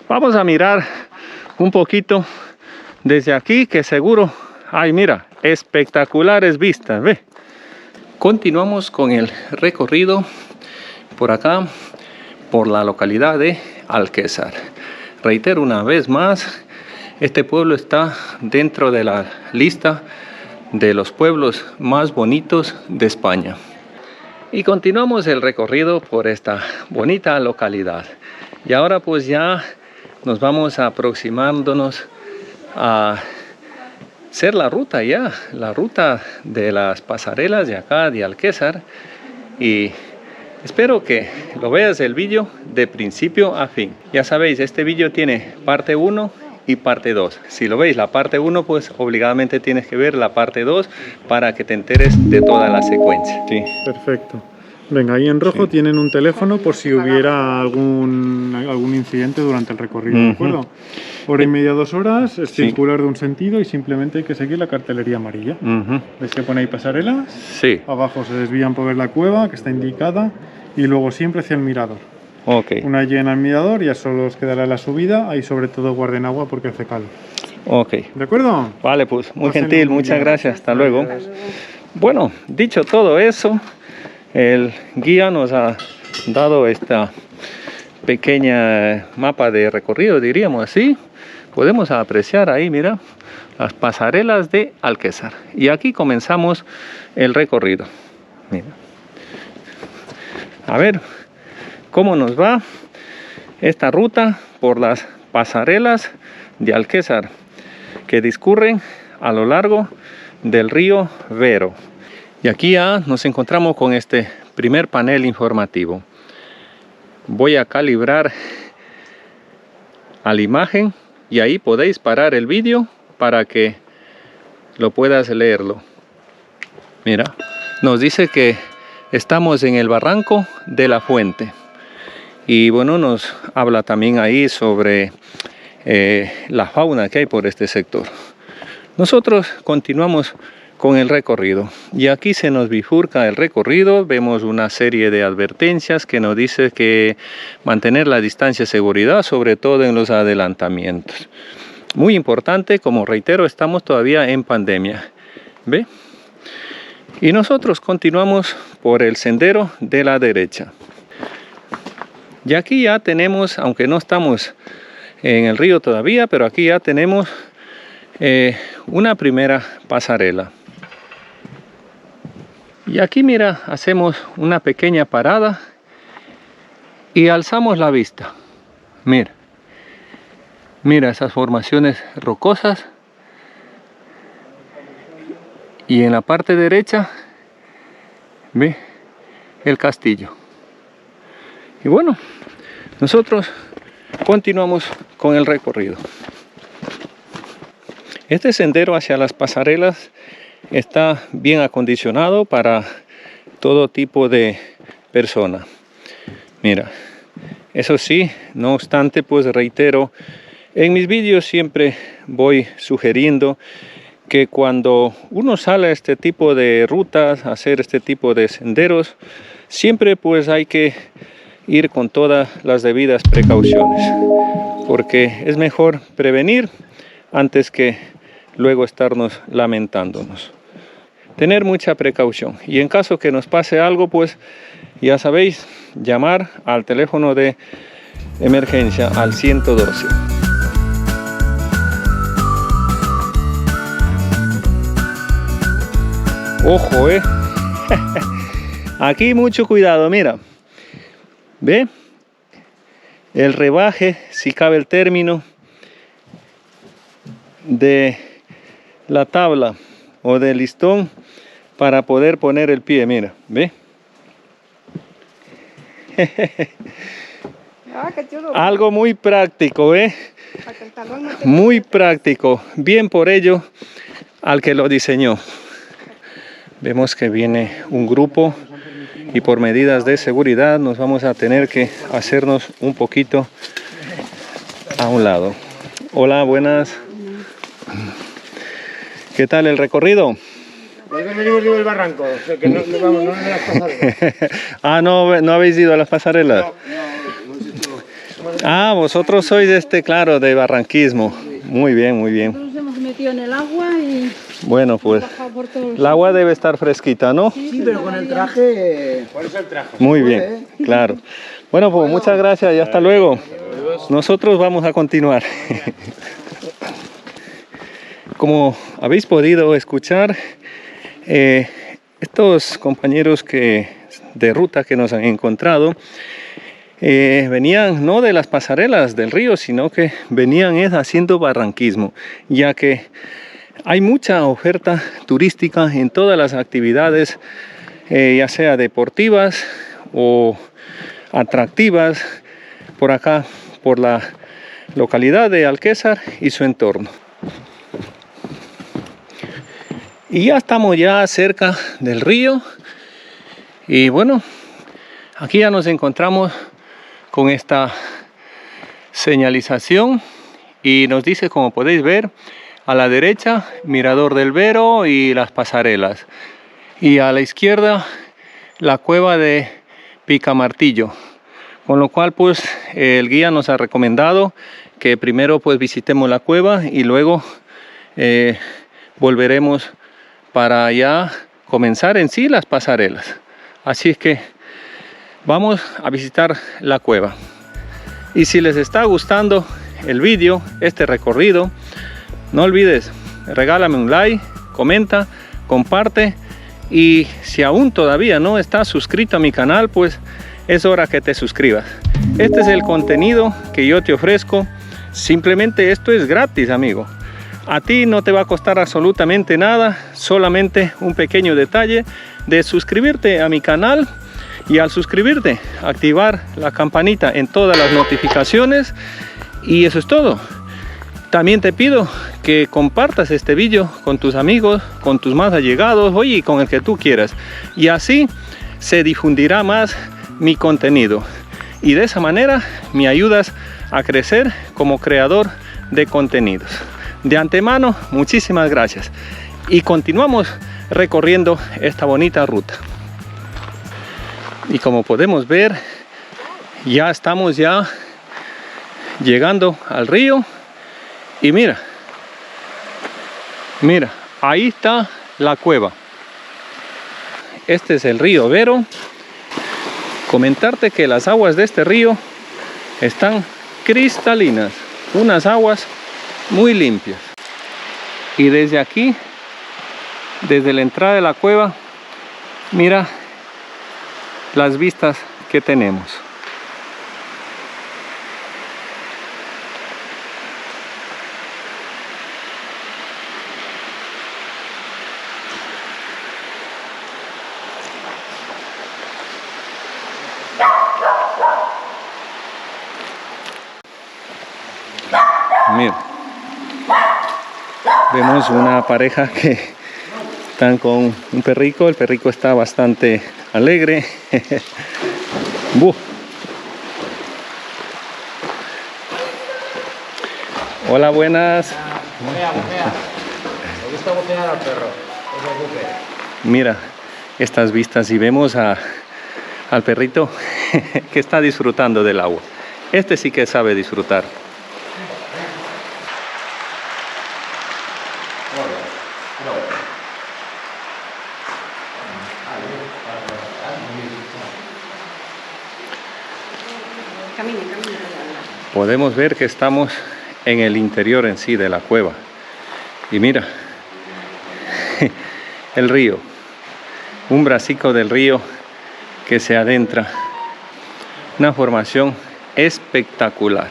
Vamos a mirar un poquito desde aquí, que seguro, ay mira, espectaculares vistas, ve. Continuamos con el recorrido por acá, por la localidad de Alquézar. Reitero una vez más, este pueblo está dentro de la lista de los pueblos más bonitos de España. Y continuamos el recorrido por esta bonita localidad. Y ahora pues ya nos vamos aproximándonos a ser la ruta ya, la ruta de las pasarelas de acá de Alquézar. Y espero que lo veas el vídeo de principio a fin. Ya sabéis, este vídeo tiene parte 1 y parte 2. Si lo veis la parte 1, pues obligadamente tienes que ver la parte 2 para que te enteres de toda la secuencia. Sí. Perfecto. Venga, ahí en rojo tienen un teléfono por si hubiera algún incidente durante el recorrido, ¿de acuerdo? Hora y media, 2 horas, es circular de un sentido y simplemente hay que seguir la cartelería amarilla. ¿Veis que pone ahí pasarelas? Sí. Abajo se desvían por ver la cueva, que está indicada, y luego siempre hacia el mirador. Okay. Una llena al mirador, ya solo os quedará la subida, ahí sobre todo guarden agua porque hace calor. Ok. ¿De acuerdo? Vale, pues muy gentil, muchas gracias, hasta luego. Bueno, dicho todo eso, el guía nos ha dado esta pequeña mapa de recorrido, diríamos así. Podemos apreciar ahí, mira, las pasarelas de Alquézar. Y aquí comenzamos el recorrido. Mira. A ver cómo nos va esta ruta por las pasarelas de Alquézar que discurren a lo largo del río Vero. Y aquí ya nos encontramos con este primer panel informativo. Voy a calibrar a la imagen y ahí podéis parar el vídeo para que lo puedas leerlo. Mira, nos dice que estamos en el barranco de la Fuente. Y bueno, nos habla también ahí sobre la fauna que hay por este sector. Nosotros continuamos con el recorrido y aquí se nos bifurca el recorrido. Vemos una serie de advertencias que nos dice que mantener la distancia de seguridad, sobre todo en los adelantamientos. Muy importante, como reitero, estamos todavía en pandemia. ¿Ve? Y nosotros continuamos por el sendero de la derecha. Y aquí ya tenemos, aunque no estamos en el río todavía, pero aquí ya tenemos una primera pasarela. Y aquí mira, hacemos una pequeña parada y alzamos la vista. Mira, mira esas formaciones rocosas. Y en la parte derecha, ve el castillo. Y bueno, nosotros continuamos con el recorrido. Este sendero hacia las pasarelas está bien acondicionado para todo tipo de persona. Mira, eso sí, no obstante, pues reitero, en mis vídeos siempre voy sugiriendo que cuando uno sale a este tipo de rutas, a hacer este tipo de senderos, siempre pues hay que ir con todas las debidas precauciones, porque es mejor prevenir antes que luego estarnos lamentándonos. Tener mucha precaución y en caso que nos pase algo, pues ya sabéis, llamar al teléfono de emergencia al 112. Ojo, aquí mucho cuidado, mira. ¿Ve? El rebaje, si cabe el término, de la tabla o del listón para poder poner el pie, mira, ¿ve? Algo muy práctico, muy práctico, bien por ello al que lo diseñó. Vemos que viene un grupo y por medidas de seguridad nos vamos a tener que hacernos un poquito a un lado. Hola, buenas. ¿Qué tal el recorrido? Venimos del barranco, o sea que no vamos, no de las pasarelas. Ah, ¿no habéis ido a las pasarelas? No, hemos Ah, vosotros sois claro, de barranquismo. Muy bien, muy bien. Nos hemos metido en el agua y Bueno, pues hemos bajado por todos el agua debe estar fresquita, ¿no? Sí, pero con el traje... ¿Cuál es el traje? Muy bien, claro. Bueno, pues muchas gracias y hasta luego. Nosotros vamos a continuar. Como habéis podido escuchar, estos compañeros de ruta que nos han encontrado venían no de las pasarelas del río, sino que venían haciendo barranquismo, ya que hay mucha oferta turística en todas las actividades, ya sea deportivas o atractivas, por acá, por la localidad de Alquézar y su entorno. Y ya estamos ya cerca del río y bueno, aquí ya nos encontramos con esta señalización y nos dice, como podéis ver, a la derecha Mirador del Vero y las pasarelas, y a la izquierda la cueva de Picamartillo, con lo cual pues el guía nos ha recomendado que primero pues visitemos la cueva y luego volveremos para ya comenzar en sí las pasarelas. Así es que vamos a visitar la cueva. Y si les está gustando el vídeo, este recorrido, no olvides, regálame un like, comenta, comparte, y si aún todavía no estás suscrito a mi canal, pues es hora que te suscribas. Este es el contenido que yo te ofrezco. Simplemente esto es gratis, amigo. A ti no te va a costar absolutamente nada, solamente un pequeño detalle de suscribirte a mi canal, y al suscribirte activar la campanita en todas las notificaciones, y eso es todo. También te pido que compartas este vídeo con tus amigos, con tus más allegados, oye, con el que tú quieras, y así se difundirá más mi contenido, y de esa manera me ayudas a crecer como creador de contenidos. De antemano, muchísimas gracias. Y continuamos recorriendo esta bonita ruta. Y como podemos ver, ya estamos llegando al río. Y mira, ahí está la cueva. Este es el río Vero. Comentarte que las aguas de este río están cristalinas, unas aguas muy limpias. Y desde aquí, desde la entrada de la cueva, mira las vistas que tenemos. Mira, vemos una pareja que están con un perrico. El perrico está bastante alegre. Hola, buenas. Bufea. Me gusta bufear al perro. Mira estas vistas y vemos al perrito que está disfrutando del agua. Este sí que sabe disfrutar. Podemos ver que estamos en el interior en sí de la cueva. Y mira, el río, un bracico del río que se adentra. Una formación espectacular.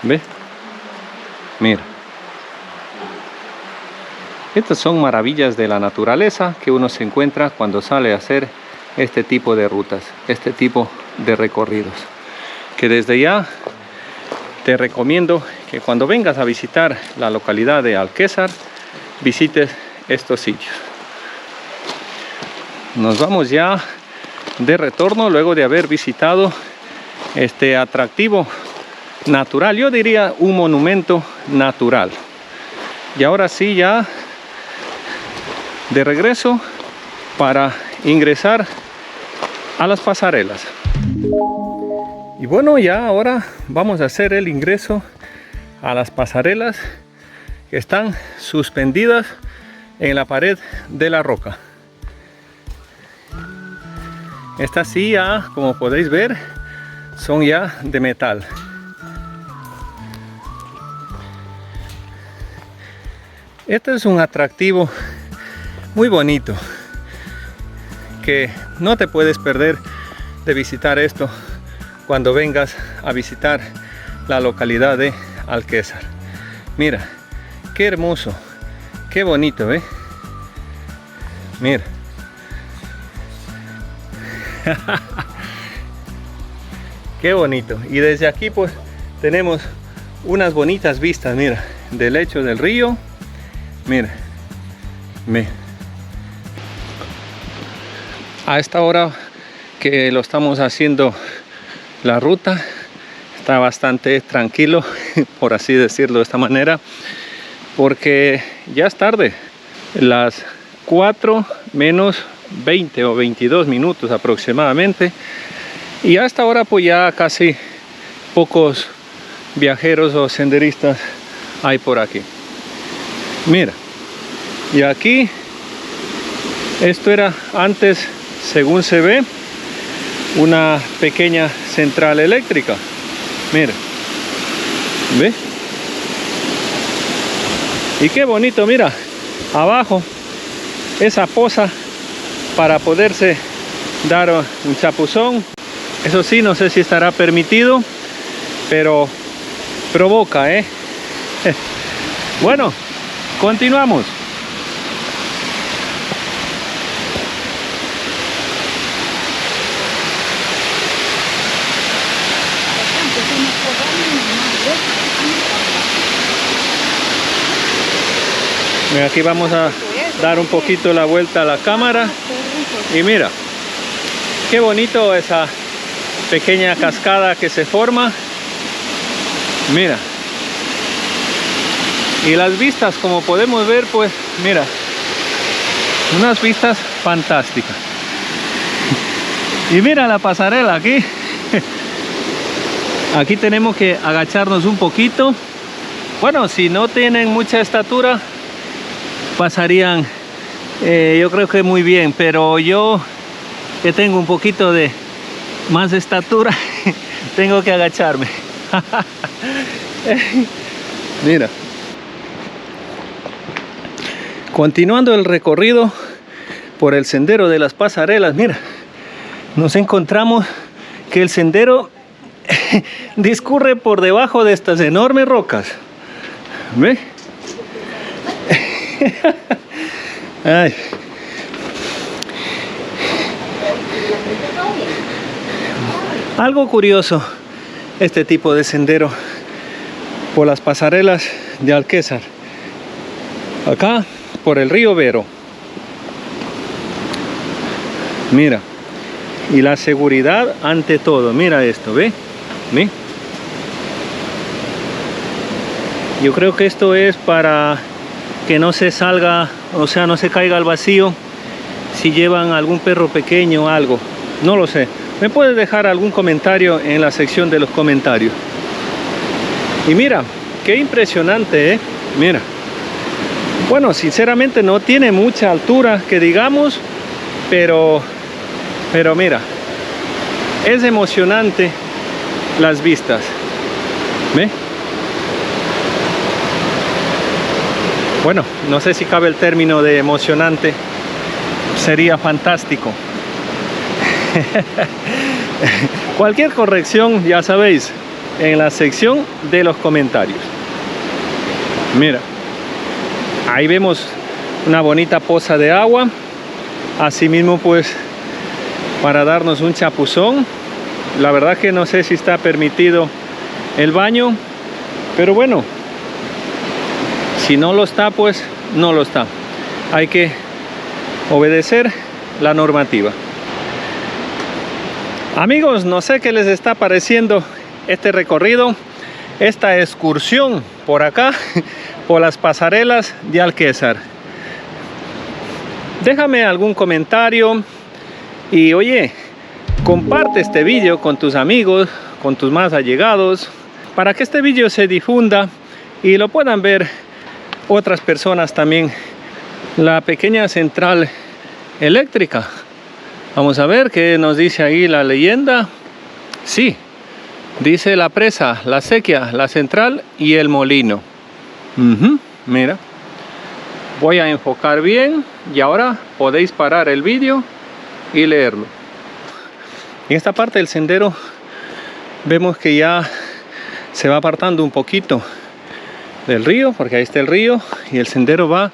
¿Ves? Mira. Estas son maravillas de la naturaleza que uno se encuentra cuando sale a hacer este tipo de rutas, este tipo de recorridos. Que desde ya te recomiendo que cuando vengas a visitar la localidad de Alquézar, visites estos sitios. Nos vamos ya de retorno luego de haber visitado este atractivo natural, yo diría un monumento natural. Y ahora sí, ya de regreso para ingresar a las pasarelas. Y bueno, ya ahora vamos a hacer el ingreso a las pasarelas que están suspendidas en la pared de la roca. Estas sí ya, como podéis ver, son ya de metal. Este es un atractivo muy bonito que no te puedes perder de visitar esto cuando vengas a visitar la localidad de Alquézar. Mira, qué hermoso, qué bonito, ¿eh? Mira. Qué bonito. Y desde aquí pues tenemos unas bonitas vistas, mira, del lecho del río. Mira, mira. A esta hora que lo estamos haciendo la ruta, está bastante tranquilo, por así decirlo de esta manera, porque ya es tarde, las 4 menos 20 o 22 minutos aproximadamente, y a esta hora pues ya casi pocos viajeros o senderistas hay por aquí. Mira, y aquí esto era antes, según se ve, una pequeña central eléctrica. Mira, ¿ve? Y qué bonito, mira, abajo esa poza para poderse dar un chapuzón. Eso sí, no sé si estará permitido, pero provoca, ¿eh? Bueno, continuamos. Aquí vamos a dar un poquito la vuelta a la cámara y mira, qué bonito esa pequeña cascada que se forma. Mira, y las vistas, como podemos ver, pues mira, unas vistas fantásticas. Y mira la pasarela aquí. Aquí tenemos que agacharnos un poquito. Bueno, si no tienen mucha estatura, pasarían yo creo que muy bien, pero yo que tengo un poquito de más estatura tengo que agacharme. Mira, continuando el recorrido por el sendero de las pasarelas, mira, nos encontramos que el sendero discurre por debajo de estas enormes rocas. ¿Ve? Ay. Algo curioso este tipo de sendero por las pasarelas de Alquézar, acá por el río Vero. Mira, y la seguridad ante todo. Mira esto, ¿ve? ¿Ve? Yo creo que esto es para que no se salga, o sea, no se caiga al vacío si llevan algún perro pequeño o algo. No lo sé. Me puedes dejar algún comentario en la sección de los comentarios. Y mira, qué impresionante, ¿eh? Mira. Bueno, sinceramente no tiene mucha altura que digamos, pero mira, es emocionante las vistas. ¿Ve? Bueno, no sé si cabe el término de emocionante, sería fantástico. Cualquier corrección, ya sabéis, en la sección de los comentarios. Mira, ahí vemos una bonita poza de agua. Asimismo, pues, para darnos un chapuzón. La verdad que no sé si está permitido el baño, pero bueno, si no lo está, pues no lo está. Hay que obedecer la normativa. Amigos, no sé qué les está pareciendo este recorrido, esta excursión por acá, por las pasarelas de Alquézar. Déjame algún comentario y oye, comparte este vídeo con tus amigos, con tus más allegados, para que este vídeo se difunda y lo puedan ver otras personas también. La pequeña central eléctrica. Vamos a ver qué nos dice ahí la leyenda. Sí, dice la presa, la sequía, la central y el molino. Mira, voy a enfocar bien y ahora podéis parar el vídeo y leerlo. En esta parte del sendero vemos que ya se va apartando un poquito del río, porque ahí está el río y el sendero va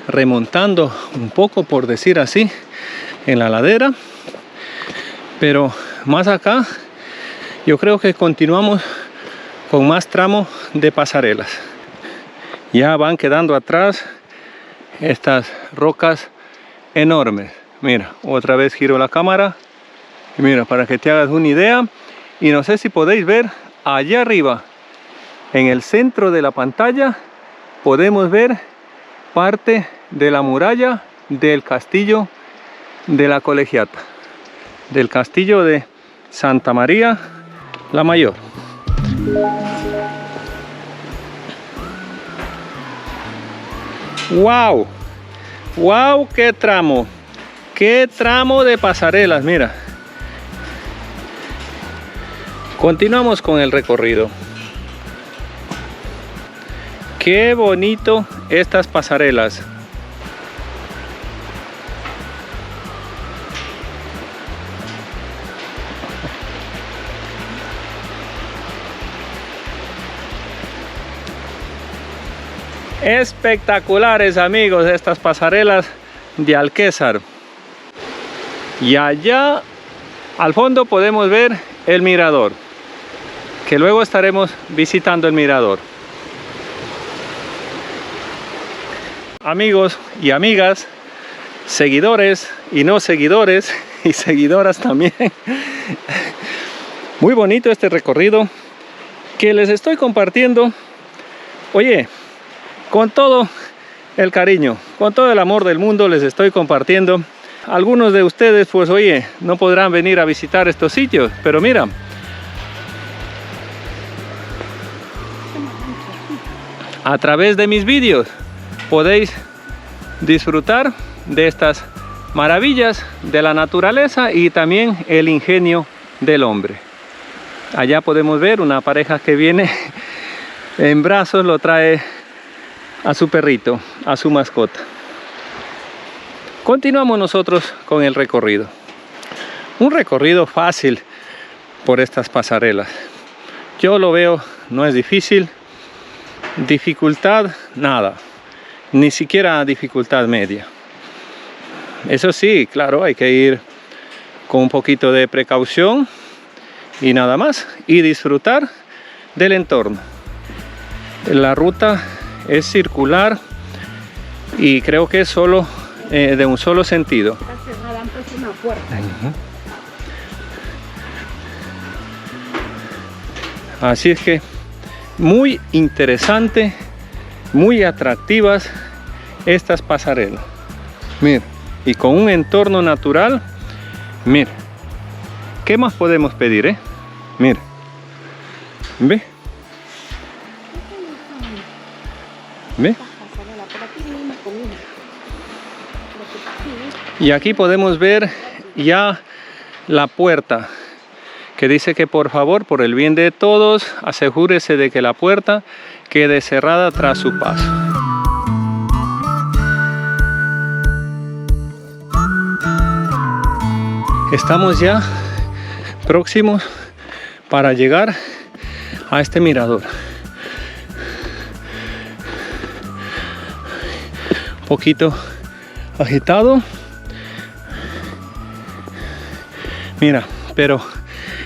remontando un poco, por decir así, en la ladera. Pero más acá yo creo que continuamos con más tramo de pasarelas. Ya van quedando atrás estas rocas enormes. Mira, otra vez giro la cámara y mira, para que te hagas una idea. Y no sé si podéis ver allá arriba, en el centro de la pantalla, podemos ver parte de la muralla del castillo de la Colegiata, del castillo de Santa María la Mayor. ¡Wow! ¡Wow! ¡Qué tramo! ¡Qué tramo de pasarelas! Mira. Continuamos con el recorrido. ¡Qué bonito estas pasarelas! Espectaculares, amigos, estas pasarelas de Alquézar. Y allá al fondo podemos ver el mirador, que luego estaremos visitando el mirador. Amigos y amigas, seguidores y no seguidores y seguidoras también. Muy bonito este recorrido que les estoy compartiendo. Oye, con todo el cariño, con todo el amor del mundo les estoy compartiendo. Algunos de ustedes, pues oye, no podrán venir a visitar estos sitios, pero mira, a través de mis vídeos podéis disfrutar de estas maravillas de la naturaleza y también el ingenio del hombre. Allá podemos ver una pareja que viene en brazos, lo trae a su perrito, a su mascota. Continuamos nosotros con el recorrido. Un recorrido fácil por estas pasarelas. Yo lo veo, no es difícil. Dificultad, nada. Ni siquiera dificultad media. Eso sí, claro, hay que ir con un poquito de precaución y nada más. Y disfrutar del entorno. La ruta es circular y creo que es solo de un solo sentido. Así es que muy interesante, muy atractivas estas pasarelas. Mira, y con un entorno natural. Mira, ¿qué más podemos pedir, Mira, ve. ¿Ve? Y aquí podemos ver ya la puerta, que dice que por favor, por el bien de todos, asegúrese de que la puerta quede cerrada tras su paso. Estamos ya próximos para llegar a este mirador. Un poquito agitado. Mira, pero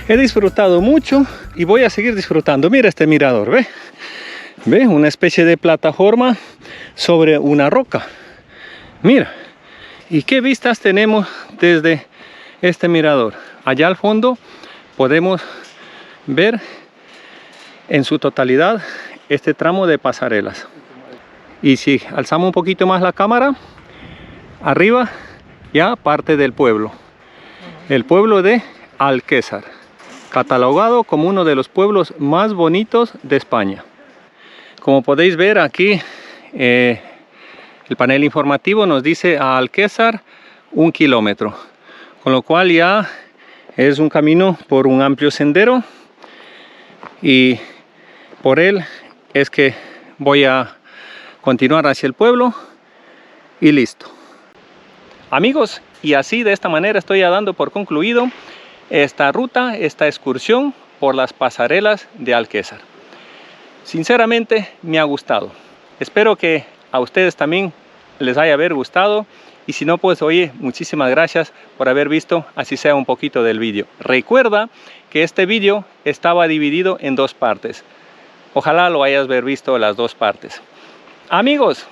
he disfrutado mucho y voy a seguir disfrutando. Mira este mirador, ¿ve? ¿Ve? Una especie de plataforma sobre una roca. Mira, y qué vistas tenemos desde este mirador. Allá al fondo podemos ver en su totalidad este tramo de pasarelas. Y si alzamos un poquito más la cámara, arriba ya parte del pueblo. El pueblo de Alquézar. catalogado como uno de los pueblos más bonitos de España. Como podéis ver aquí, el panel informativo nos dice a Alquézar 1 kilómetro, con lo cual ya es un camino por un amplio sendero y por él es que voy a continuar hacia el pueblo y listo. Amigos, y así de esta manera estoy ya dando por concluido esta ruta, esta excursión por las pasarelas de Alquézar. Sinceramente me ha gustado. Espero que a ustedes también les haya gustado. Y si no, pues oye, muchísimas gracias por haber visto, así sea un poquito del vídeo. Recuerda que este vídeo estaba dividido en 2 partes. Ojalá lo hayas visto las 2 partes. Amigos,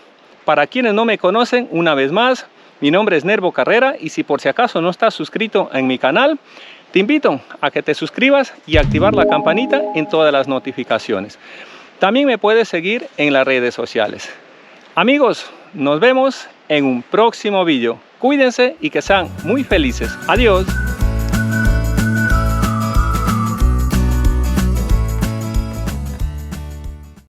para quienes no me conocen, una vez más, mi nombre es Nervo Carrera y si por si acaso no estás suscrito en mi canal, te invito a que te suscribas y activar la campanita en todas las notificaciones. También me puedes seguir en las redes sociales. Amigos, nos vemos en un próximo vídeo. Cuídense y que sean muy felices. Adiós.